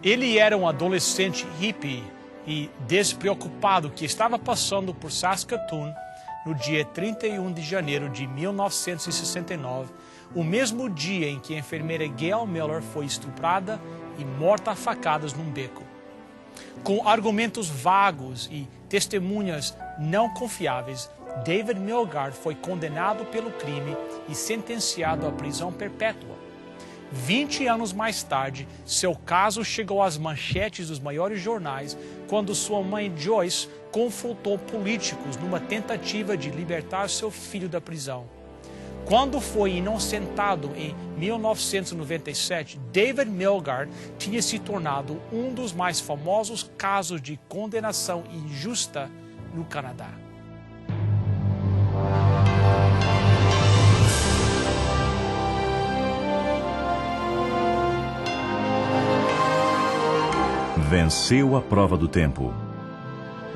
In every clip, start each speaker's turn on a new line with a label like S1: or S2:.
S1: Ele era um adolescente hippie e despreocupado que estava passando por Saskatoon no dia 31 de janeiro de 1969, o mesmo dia em que a enfermeira Gail Miller foi estuprada e morta a facadas num beco. Com argumentos vagos e testemunhas não confiáveis, David Milgaard foi condenado pelo crime e sentenciado à prisão perpétua. 20 anos mais tarde, seu caso chegou às manchetes dos maiores jornais quando sua mãe Joyce confrontou políticos numa tentativa de libertar seu filho da prisão. Quando foi inocentado em 1997, David Milgaard tinha se tornado um dos mais famosos casos de condenação injusta no Canadá.
S2: Venceu a prova do tempo.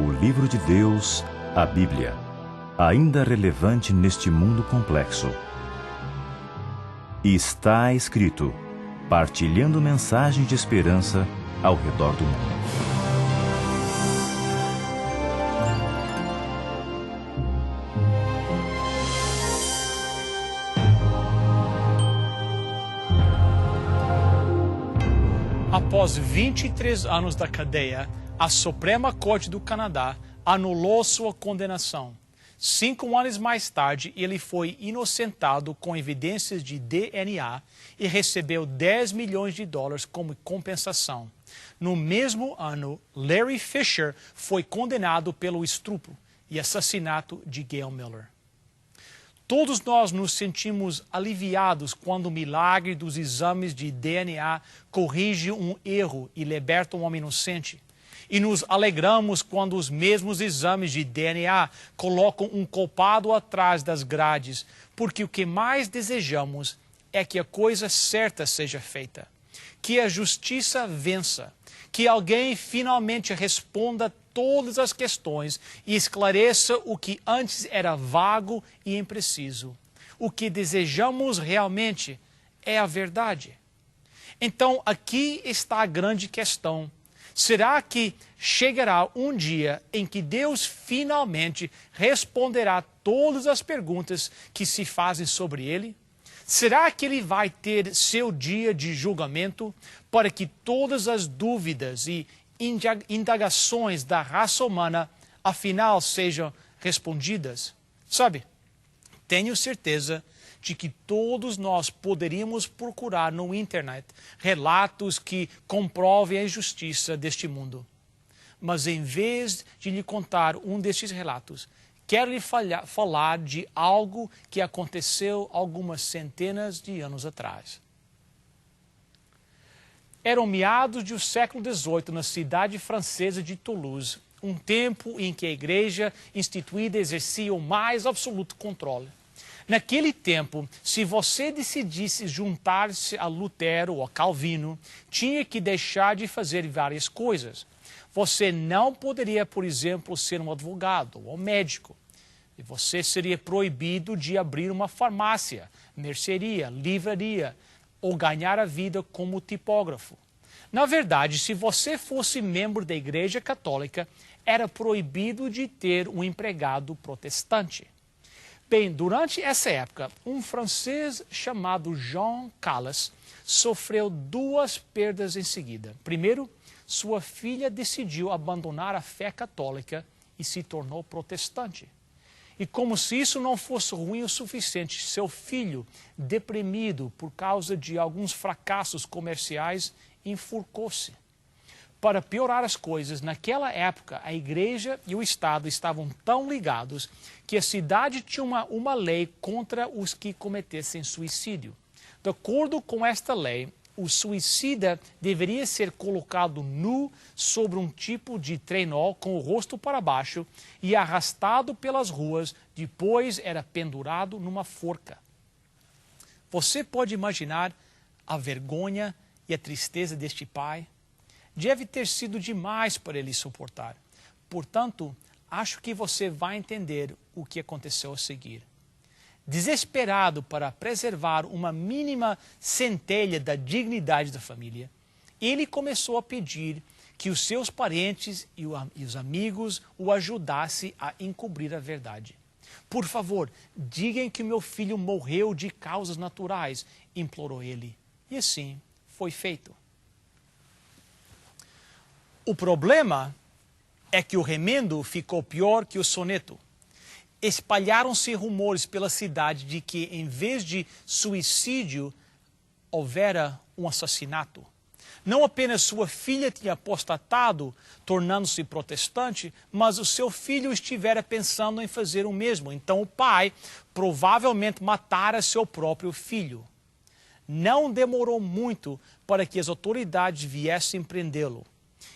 S2: O livro de Deus, a Bíblia, ainda relevante neste mundo complexo. E está escrito, partilhando mensagem de esperança ao redor do mundo.
S1: Após 23 anos da cadeia, a Suprema Corte do Canadá anulou sua condenação. 5 anos mais tarde, ele foi inocentado com evidências de DNA e recebeu $10 milhões como compensação. No mesmo ano, Larry Fisher foi condenado pelo estupro e assassinato de Gail Miller. Todos nós nos sentimos aliviados quando o milagre dos exames de DNA corrige um erro e liberta um homem inocente. E nos alegramos quando os mesmos exames de DNA colocam um culpado atrás das grades, porque o que mais desejamos é que a coisa certa seja feita, que a justiça vença, que alguém finalmente responda todas as questões e esclareça o que antes era vago e impreciso. O que desejamos realmente é a verdade. Então, aqui está a grande questão. Será que chegará um dia em que Deus finalmente responderá todas as perguntas que se fazem sobre ele? Será que ele vai ter seu dia de julgamento para que todas as dúvidas e indagações da raça humana, afinal, sejam respondidas? Sabe, tenho certeza de que todos nós poderíamos procurar no internet relatos que comprovem a injustiça deste mundo. Mas em vez de lhe contar um destes relatos, quero lhe falar de algo que aconteceu algumas centenas de anos atrás. Eram meados do século XVIII na cidade francesa de Toulouse, um tempo em que a igreja instituída exercia o mais absoluto controle. Naquele tempo, se você decidisse juntar-se a Lutero ou a Calvino, tinha que deixar de fazer várias coisas. Você não poderia, por exemplo, ser um advogado ou médico. E você seria proibido de abrir uma farmácia, mercearia, livraria ou ganhar a vida como tipógrafo. Na verdade, se você fosse membro da Igreja Católica, era proibido de ter um empregado protestante. Bem, durante essa época, um francês chamado Jean Calas sofreu 2 perdas em seguida. Primeiro, sua filha decidiu abandonar a fé católica e se tornou protestante. E como se isso não fosse ruim o suficiente, seu filho, deprimido por causa de alguns fracassos comerciais, enforcou-se. Para piorar as coisas, naquela época, a igreja e o Estado estavam tão ligados que a cidade tinha uma lei contra os que cometessem suicídio. De acordo com esta lei, o suicida deveria ser colocado nu sobre um tipo de trenó com o rosto para baixo e arrastado pelas ruas, depois era pendurado numa forca. Você pode imaginar a vergonha e a tristeza deste pai? Deve ter sido demais para ele suportar. Portanto, acho que você vai entender o que aconteceu a seguir. Desesperado para preservar uma mínima centelha da dignidade da família, ele começou a pedir que os seus parentes e os amigos o ajudassem a encobrir a verdade. Por favor, digam que meu filho morreu de causas naturais, implorou ele. E assim foi feito. O problema é que o remendo ficou pior que o soneto. Espalharam-se rumores pela cidade de que, em vez de suicídio, houvera um assassinato. Não apenas sua filha tinha apostatado, tornando-se protestante, mas o seu filho estivera pensando em fazer o mesmo. Então o pai provavelmente matara seu próprio filho. Não demorou muito para que as autoridades viessem prendê-lo.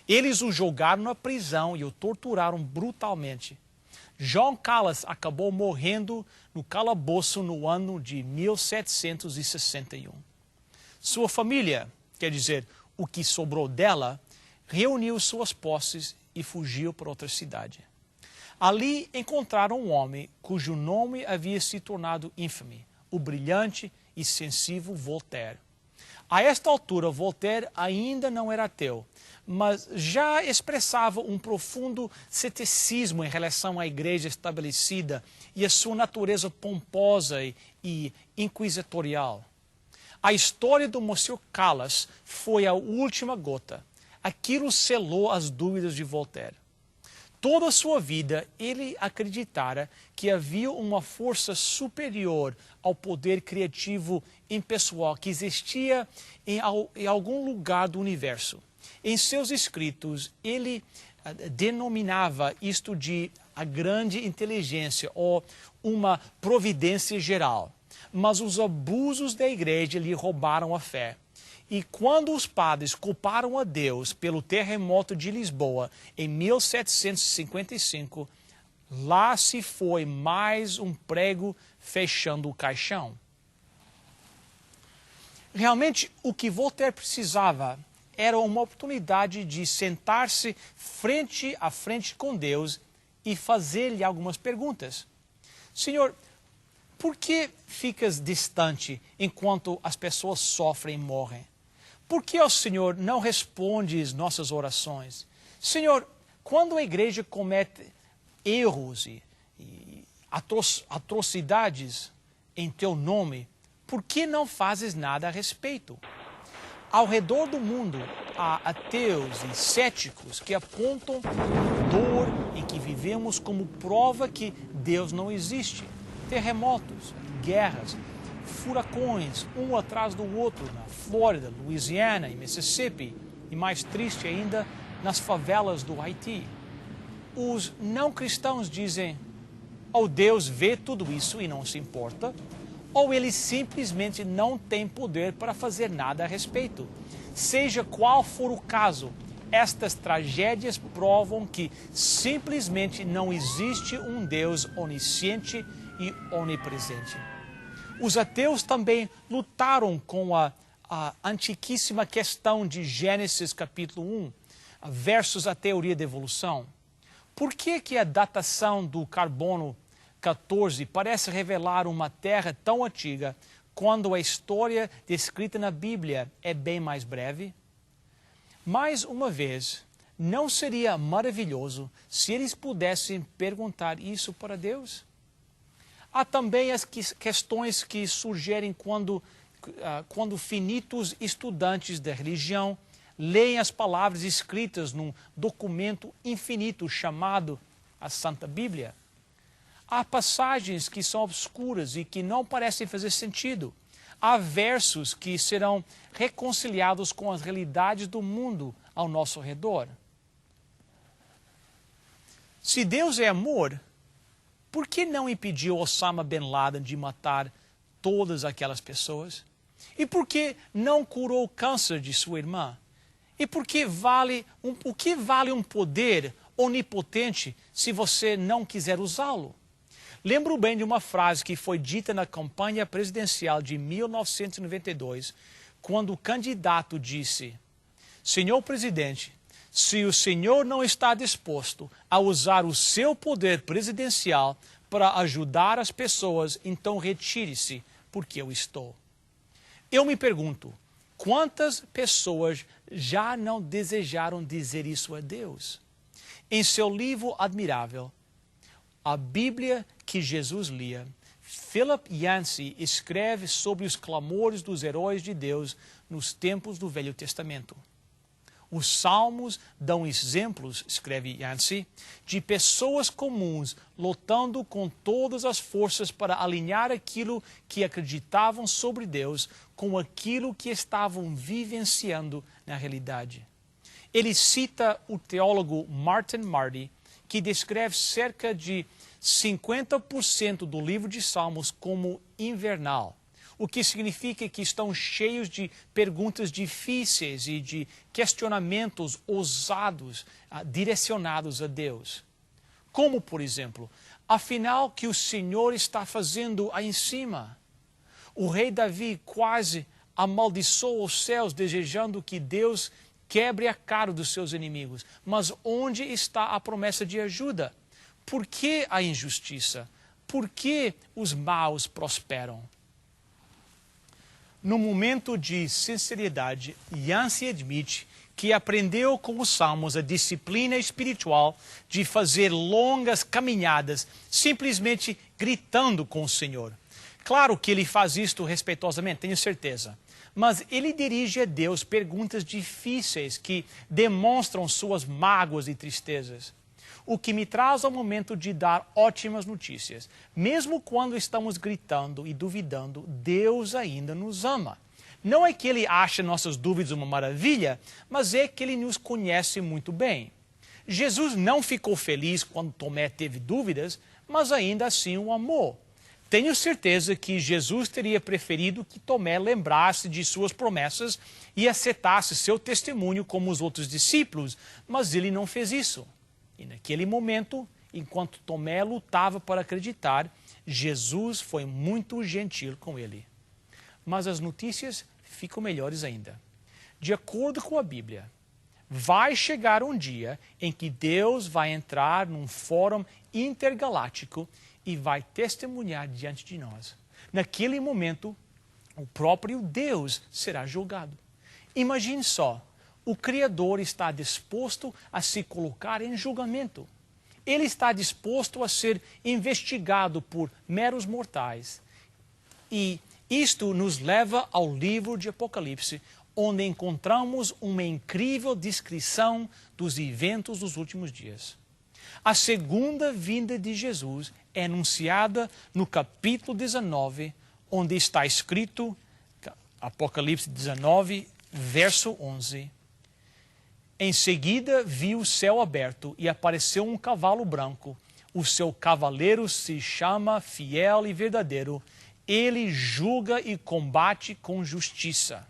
S1: Eles o jogaram na prisão e o torturaram brutalmente. John Callas acabou morrendo no calabouço no ano de 1761. Sua família, quer dizer, o que sobrou dela, reuniu suas posses e fugiu para outra cidade. Ali encontraram um homem cujo nome havia se tornado ínfame, o brilhante e sensível Voltaire. A esta altura, Voltaire ainda não era ateu, mas já expressava um profundo ceticismo em relação à igreja estabelecida e a sua natureza pomposa e inquisitorial. A história do Monsieur Callas foi a última gota. Aquilo selou as dúvidas de Voltaire. Toda a sua vida, ele acreditara que havia uma força superior ao poder criativo impessoal que existia em algum lugar do universo. Em seus escritos, ele denominava isto de a grande inteligência ou uma providência geral. Mas os abusos da igreja lhe roubaram a fé. E quando os padres culparam a Deus pelo terremoto de Lisboa em 1755, lá se foi mais um prego fechando o caixão. Realmente, o que Voltaire precisava era uma oportunidade de sentar-se frente a frente com Deus e fazer-lhe algumas perguntas. Senhor, por que ficas distante enquanto as pessoas sofrem e morrem? Por que, ó Senhor, não respondes nossas orações? Senhor, quando a igreja comete erros e atrocidades em teu nome, por que não fazes nada a respeito? Ao redor do mundo há ateus e céticos que apontam a dor em que vivemos como prova que Deus não existe. Terremotos, guerras, furacões, um atrás do outro na Flórida, Louisiana e Mississippi, e mais triste ainda, nas favelas do Haiti. Os não cristãos dizem, ou Deus vê tudo isso e não se importa, ou ele simplesmente não tem poder para fazer nada a respeito. Seja qual for o caso, estas tragédias provam que simplesmente não existe um Deus onisciente e onipresente. Os ateus também lutaram com a antiquíssima questão de Gênesis capítulo 1, versus a teoria da evolução. Por que a datação do carbono 14 parece revelar uma terra tão antiga quando a história descrita na Bíblia é bem mais breve? Mais uma vez, não seria maravilhoso se eles pudessem perguntar isso para Deus? Há também as questões que surgem quando finitos estudantes da religião leem as palavras escritas num documento infinito chamado a Santa Bíblia. Há passagens que são obscuras e que não parecem fazer sentido. Há versos que serão reconciliados com as realidades do mundo ao nosso redor. Se Deus é amor, por que não impediu Osama Bin Laden de matar todas aquelas pessoas? E por que não curou o câncer de sua irmã? E o que vale um poder onipotente se você não quiser usá-lo? Lembro bem de uma frase que foi dita na campanha presidencial de 1992, quando o candidato disse: Senhor presidente, se o senhor não está disposto a usar o seu poder presidencial para ajudar as pessoas, então retire-se, porque eu estou. Eu me pergunto, quantas pessoas já não desejaram dizer isso a Deus. Em seu livro admirável, A Bíblia que Jesus lia, Philip Yancey escreve sobre os clamores dos heróis de Deus nos tempos do Velho Testamento. Os Salmos dão exemplos, escreve Yancey, de pessoas comuns lutando com todas as forças para alinhar aquilo que acreditavam sobre Deus com aquilo que estavam vivenciando na realidade. Ele cita o teólogo Martin Marty, que descreve cerca de 50% do livro de Salmos como invernal, o que significa que estão cheios de perguntas difíceis e de questionamentos ousados direcionados a Deus. Como, por exemplo, afinal, o que o Senhor está fazendo aí em cima? O rei Davi quase amaldiçoou os céus, desejando que Deus quebre a cara dos seus inimigos. Mas onde está a promessa de ajuda? Por que a injustiça? Por que os maus prosperam? No momento de sinceridade, Yancey admite que aprendeu com os Salmos a disciplina espiritual de fazer longas caminhadas, simplesmente gritando com o Senhor. Claro que ele faz isto respeitosamente, tenho certeza. Mas ele dirige a Deus perguntas difíceis que demonstram suas mágoas e tristezas. O que me traz ao momento de dar ótimas notícias. Mesmo quando estamos gritando e duvidando, Deus ainda nos ama. Não é que Ele acha nossas dúvidas uma maravilha, mas é que Ele nos conhece muito bem. Jesus não ficou feliz quando Tomé teve dúvidas, mas ainda assim o amou. Tenho certeza que Jesus teria preferido que Tomé lembrasse de suas promessas e aceitasse seu testemunho como os outros discípulos, mas ele não fez isso. E naquele momento, enquanto Tomé lutava para acreditar, Jesus foi muito gentil com ele. Mas as notícias ficam melhores ainda. De acordo com a Bíblia, vai chegar um dia em que Deus vai entrar num fórum intergaláctico e vai testemunhar diante de nós. Naquele momento, o próprio Deus será julgado. Imagine só. O Criador está disposto a se colocar em julgamento. Ele está disposto a ser investigado por meros mortais. E isto nos leva ao livro de Apocalipse, onde encontramos uma incrível descrição dos eventos dos últimos dias. A segunda vinda de Jesus é anunciada no capítulo 19, onde está escrito, Apocalipse 19, verso 11. Em seguida vi o céu aberto e apareceu um cavalo branco. O seu cavaleiro se chama Fiel e Verdadeiro. Ele julga e combate com justiça.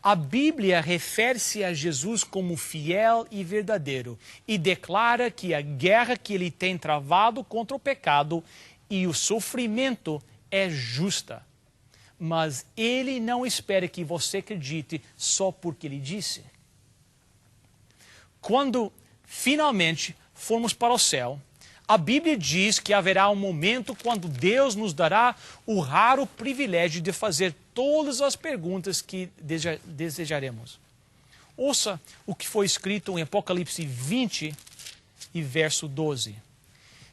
S1: A Bíblia refere-se a Jesus como fiel e verdadeiro e declara que a guerra que ele tem travado contra o pecado e o sofrimento é justa. Mas ele não espera que você acredite só porque ele disse. Quando finalmente formos para o céu, a Bíblia diz que haverá um momento quando Deus nos dará o raro privilégio de fazer todas as perguntas que desejaremos. Ouça o que foi escrito em Apocalipse 20 e verso 12.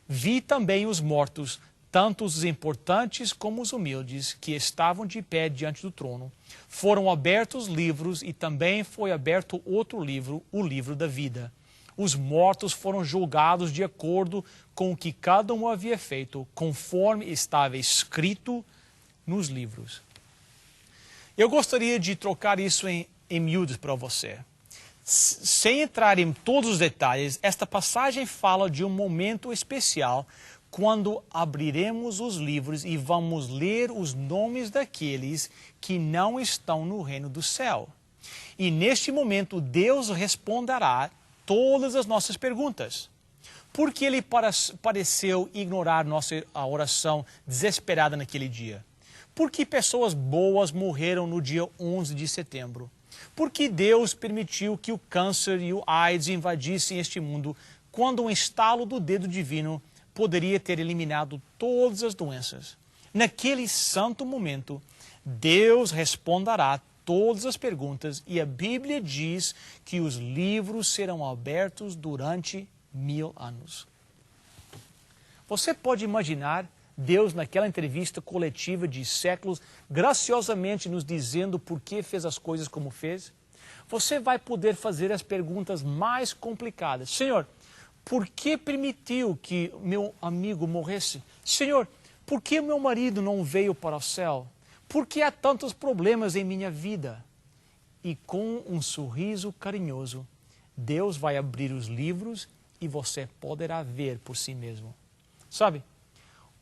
S1: Vi também os mortos, tanto os importantes como os humildes, que estavam de pé diante do trono. Foram abertos livros e também foi aberto outro livro, o livro da vida. Os mortos foram julgados de acordo com o que cada um havia feito, conforme estava escrito nos livros. Eu gostaria de trocar isso em miúdos para você. Sem entrar em todos os detalhes, esta passagem fala de um momento especial quando abriremos os livros e vamos ler os nomes daqueles que não estão no reino do céu. E neste momento Deus responderá todas as nossas perguntas. Por que ele pareceu ignorar a oração desesperada naquele dia? Por que pessoas boas morreram no dia 11 de setembro? Por que Deus permitiu que o câncer e o AIDS invadissem este mundo quando um estalo do dedo divino poderia ter eliminado todas as doenças? Naquele santo momento, Deus responderá todas as perguntas e a Bíblia diz que os livros serão abertos durante 1000 anos. Você pode imaginar Deus naquela entrevista coletiva de séculos graciosamente nos dizendo por que fez as coisas como fez? Você vai poder fazer as perguntas mais complicadas. Senhor, por que permitiu que meu amigo morresse? Senhor, por que meu marido não veio para o céu? Por que há tantos problemas em minha vida? E com um sorriso carinhoso, Deus vai abrir os livros e você poderá ver por si mesmo. Sabe,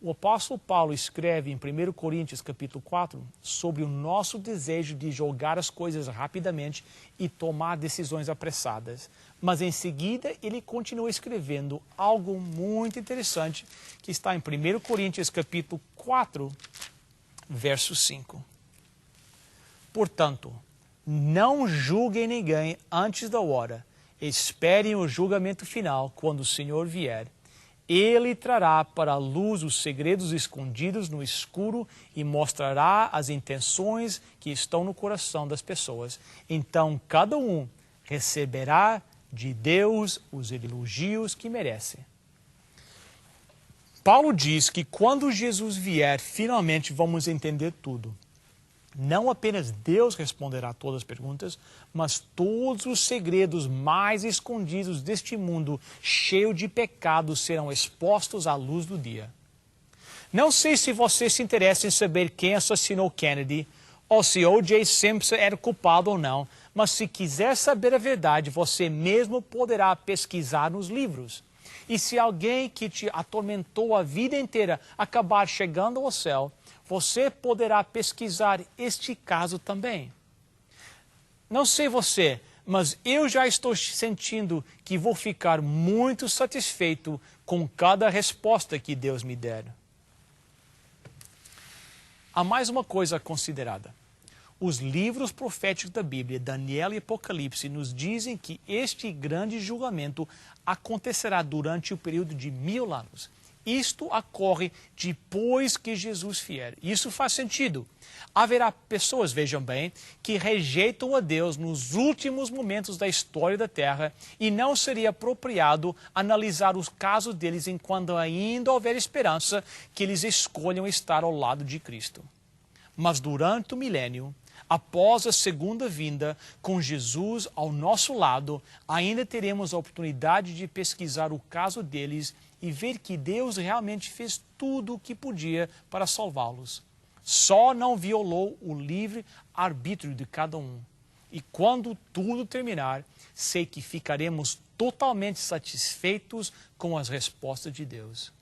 S1: o apóstolo Paulo escreve em 1 Coríntios capítulo 4 sobre o nosso desejo de jogar as coisas rapidamente e tomar decisões apressadas. Mas em seguida ele continua escrevendo algo muito interessante que está em 1 Coríntios capítulo 4, verso 5. Portanto, não julguem ninguém antes da hora. Esperem o julgamento final quando o Senhor vier. Ele trará para a luz os segredos escondidos no escuro e mostrará as intenções que estão no coração das pessoas. Então, cada um receberá de Deus os elogios que merece. Paulo diz que quando Jesus vier, finalmente vamos entender tudo. Não apenas Deus responderá todas as perguntas, mas todos os segredos mais escondidos deste mundo cheio de pecados serão expostos à luz do dia. Não sei se você se interessa em saber quem assassinou Kennedy, ou se O.J. Simpson era culpado ou não, mas se quiser saber a verdade, você mesmo poderá pesquisar nos livros. E se alguém que te atormentou a vida inteira acabar chegando ao céu, você poderá pesquisar este caso também. Não sei você, mas eu já estou sentindo que vou ficar muito satisfeito com cada resposta que Deus me der. Há mais uma coisa considerada. Os livros proféticos da Bíblia, Daniel e Apocalipse, nos dizem que este grande julgamento acontecerá durante o período de 1000 anos. Isto ocorre depois que Jesus vier. Isso faz sentido. Haverá pessoas, vejam bem, que rejeitam a Deus nos últimos momentos da história da Terra e não seria apropriado analisar os casos deles enquanto ainda houver esperança que eles escolham estar ao lado de Cristo. Mas durante o milênio, após a segunda vinda, com Jesus ao nosso lado, ainda teremos a oportunidade de pesquisar o caso deles e ver que Deus realmente fez tudo o que podia para salvá-los. Só não violou o livre arbítrio de cada um. E quando tudo terminar, sei que ficaremos totalmente satisfeitos com as respostas de Deus.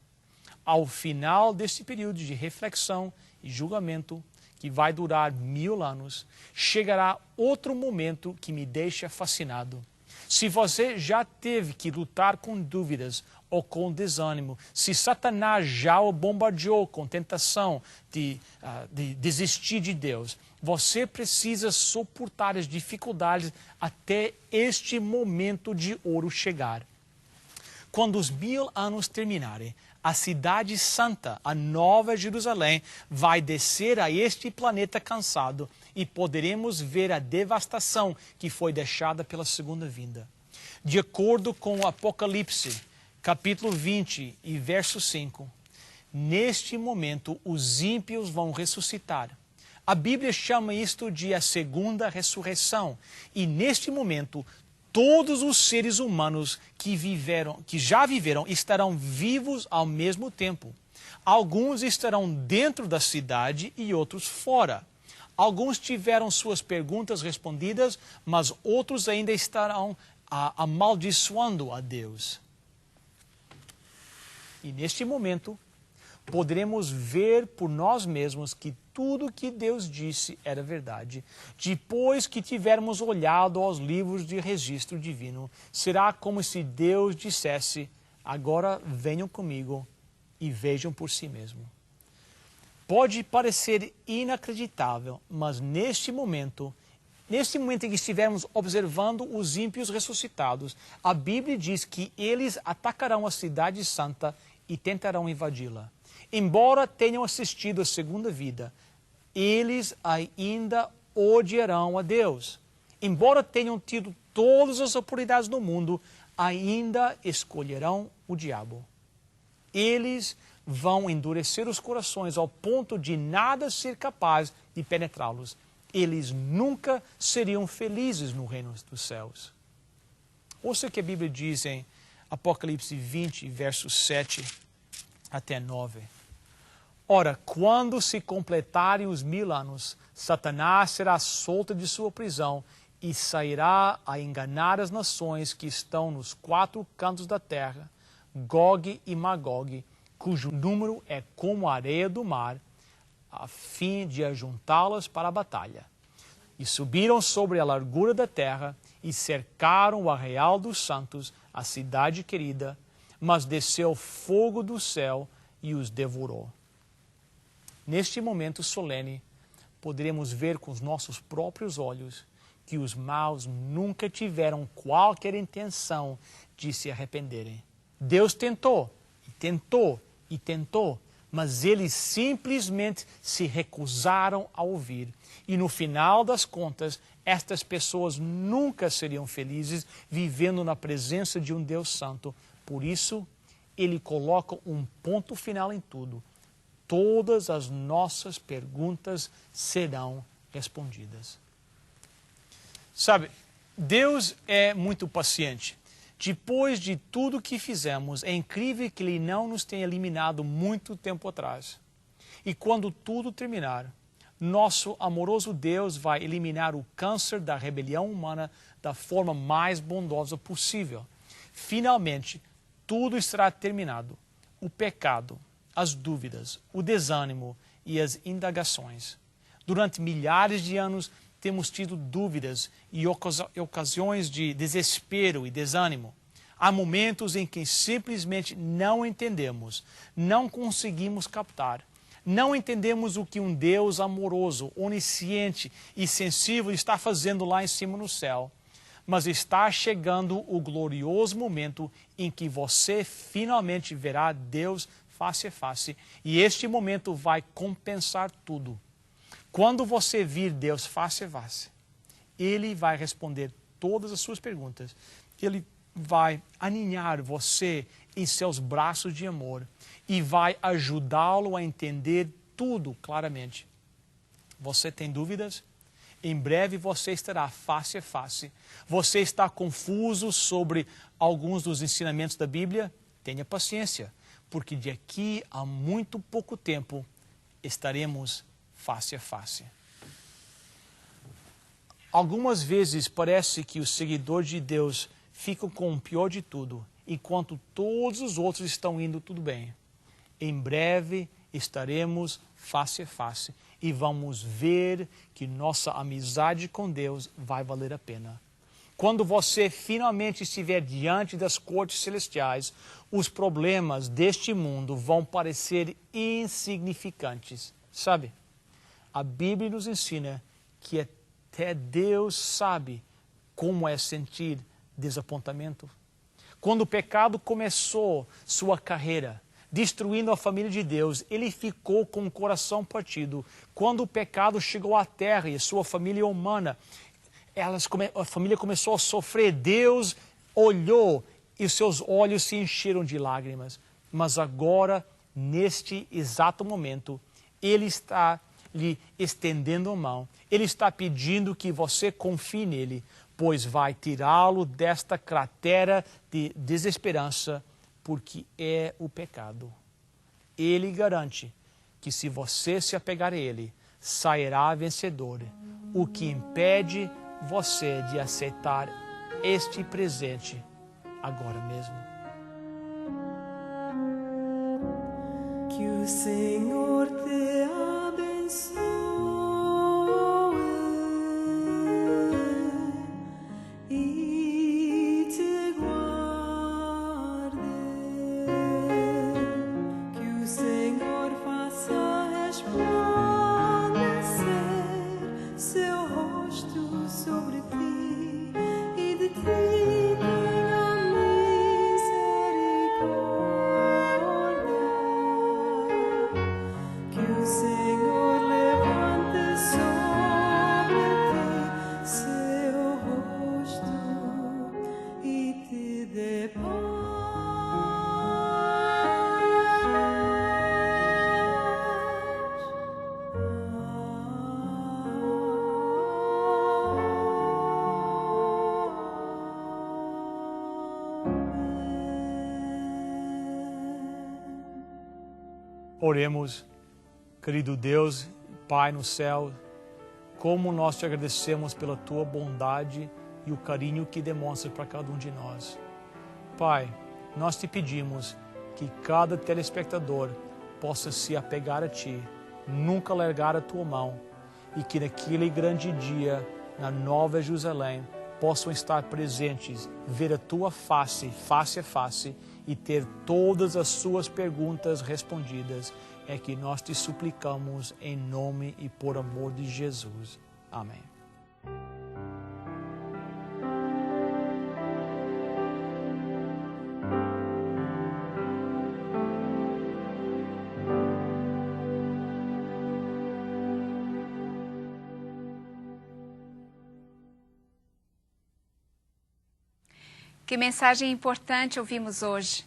S1: Ao final deste período de reflexão e julgamento, que vai durar 1000 anos, chegará outro momento que me deixa fascinado. Se você já teve que lutar com dúvidas ou com desânimo, se Satanás já o bombardeou com tentação de desistir de Deus, você precisa suportar as dificuldades até este momento de ouro chegar. Quando os 1000 anos terminarem, a cidade santa, a Nova Jerusalém, vai descer a este planeta cansado e poderemos ver a devastação que foi deixada pela segunda vinda. De acordo com o Apocalipse, capítulo 20 e verso 5, neste momento os ímpios vão ressuscitar. A Bíblia chama isto de a segunda ressurreição e neste momento todos os seres humanos que já viveram estarão vivos ao mesmo tempo. Alguns estarão dentro da cidade e outros fora. Alguns tiveram suas perguntas respondidas, mas outros ainda estarão amaldiçoando a Deus. E neste momento, poderemos ver por nós mesmos que tudo que Deus disse era verdade. Depois que tivermos olhado aos livros de registro divino, será como se Deus dissesse: agora venham comigo e vejam por si mesmo. Pode parecer inacreditável, mas neste momento em que estivermos observando os ímpios ressuscitados, a Bíblia diz que eles atacarão a cidade santa e tentarão invadi-la. Embora tenham assistido à segunda vida, eles ainda odiarão a Deus. Embora tenham tido todas as oportunidades do mundo, ainda escolherão o diabo. Eles vão endurecer os corações ao ponto de nada ser capaz de penetrá-los. Eles nunca seriam felizes no reino dos céus. Ouça o que a Bíblia diz em Apocalipse 20, versos 7 até 9. Ora, quando se completarem os 1000 anos, Satanás será solto de sua prisão e sairá a enganar as nações que estão nos 4 cantos da terra, Gog e Magog, cujo número é como a areia do mar, a fim de ajuntá-las para a batalha. E subiram sobre a largura da terra e cercaram o arraial dos santos, a cidade querida, mas desceu fogo do céu e os devorou. Neste momento solene, poderemos ver com os nossos próprios olhos que os maus nunca tiveram qualquer intenção de se arrependerem. Deus tentou, e tentou, e tentou, mas eles simplesmente se recusaram a ouvir. E no final das contas, estas pessoas nunca seriam felizes vivendo na presença de um Deus santo. Por isso, ele coloca um ponto final em tudo. Todas as nossas perguntas serão respondidas. Sabe, Deus é muito paciente. Depois de tudo que fizemos, é incrível que Ele não nos tenha eliminado muito tempo atrás. E quando tudo terminar, nosso amoroso Deus vai eliminar o câncer da rebelião humana da forma mais bondosa possível. Finalmente, tudo estará terminado. O pecado, as dúvidas, o desânimo e as indagações. Durante milhares de anos, temos tido dúvidas e ocasiões de desespero e desânimo. Há momentos em que simplesmente não entendemos, não conseguimos captar. Não entendemos o que um Deus amoroso, onisciente e sensível está fazendo lá em cima no céu. Mas está chegando o glorioso momento em que você finalmente verá Deus face a face. E este momento vai compensar tudo. Quando você vir Deus face a face, Ele vai responder todas as suas perguntas. Ele vai aninhar você em seus braços de amor e vai ajudá-lo a entender tudo claramente. Você tem dúvidas? Em breve você estará face a face. Você está confuso sobre alguns dos ensinamentos da Bíblia? Tenha paciência, porque de aqui a muito pouco tempo estaremos face a face. Algumas vezes parece que os seguidores de Deus ficam com o pior de tudo, enquanto todos os outros estão indo tudo bem. Em breve estaremos face a face e vamos ver que nossa amizade com Deus vai valer a pena. Quando você finalmente estiver diante das cortes celestiais, os problemas deste mundo vão parecer insignificantes. Sabe? A Bíblia nos ensina que até Deus sabe como é sentir desapontamento. Quando o pecado começou sua carreira, destruindo a família de Deus, ele ficou com o coração partido. Quando o pecado chegou à terra e a sua família humana, a família começou a sofrer, Deus olhou e os seus olhos se encheram de lágrimas. Mas agora, neste exato momento, Ele está lhe estendendo a mão. Ele está pedindo que você confie nele, pois vai tirá-lo desta cratera de desesperança, porque é o pecado. Ele garante que se você se apegar a ele, sairá vencedor, o que impede você de aceitar este presente agora mesmo.
S3: Que o Senhor te abençoe e te guarde. Que o Senhor faça resplandecer seu rosto sobre ti e de ti tenha misericórdia. Que o
S1: Oremos, querido Deus, Pai no céu, como nós te agradecemos pela tua bondade e o carinho que demonstra para cada um de nós. Pai, nós te pedimos que cada telespectador possa se apegar a ti, nunca largar a tua mão, e que naquele grande dia, na Nova Jerusalém, possam estar presentes, ver a tua face, face a face, e ter todas as suas perguntas respondidas. É que nós te suplicamos em nome e por amor de Jesus. Amém.
S4: Que mensagem importante ouvimos hoje.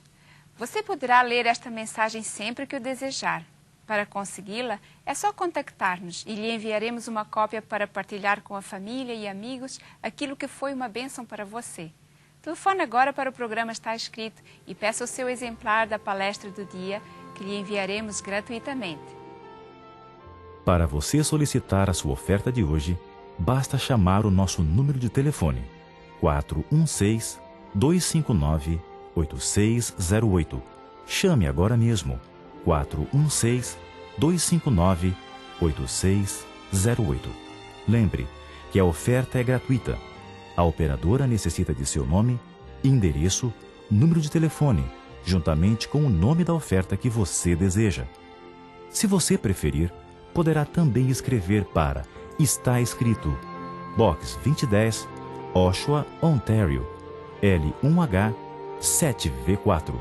S4: Você poderá ler esta mensagem sempre que o desejar. Para consegui-la, é só contactar-nos e lhe enviaremos uma cópia para partilhar com a família e amigos aquilo que foi uma bênção para você. Telefone agora para o programa Está Escrito e peça o seu exemplar da palestra do dia, que lhe enviaremos gratuitamente.
S2: Para você solicitar a sua oferta de hoje, basta chamar o nosso número de telefone 416-259-8608. Chame agora mesmo 416-259-8608. Lembre que a oferta é gratuita. A operadora necessita de seu nome, endereço, número de telefone, juntamente com o nome da oferta que você deseja. Se você preferir, poderá também escrever para Está Escrito, Box 2010, Oshawa, Ontário, L1H 7V4.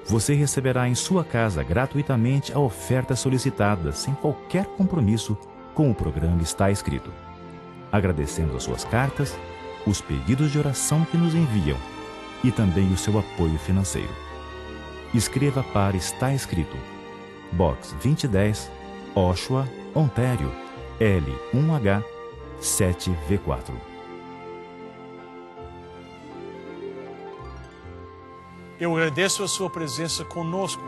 S2: Você receberá em sua casa gratuitamente a oferta solicitada, sem qualquer compromisso com o programa Está Escrito. Agradecemos as suas cartas, os pedidos de oração que nos enviam e também o seu apoio financeiro. Escreva para Está Escrito, Box 2010, Oshawa, Ontário, L1H 7V4.
S1: Eu agradeço a sua presença conosco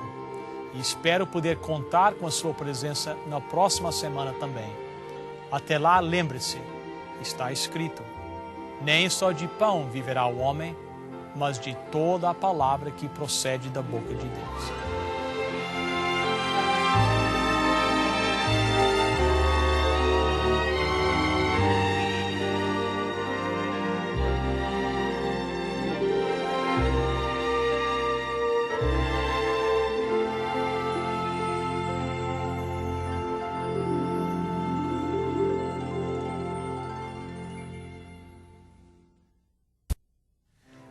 S1: e espero poder contar com a sua presença na próxima semana também. Até lá, lembre-se, está escrito: nem só de pão viverá o homem, mas de toda a palavra que procede da boca de Deus.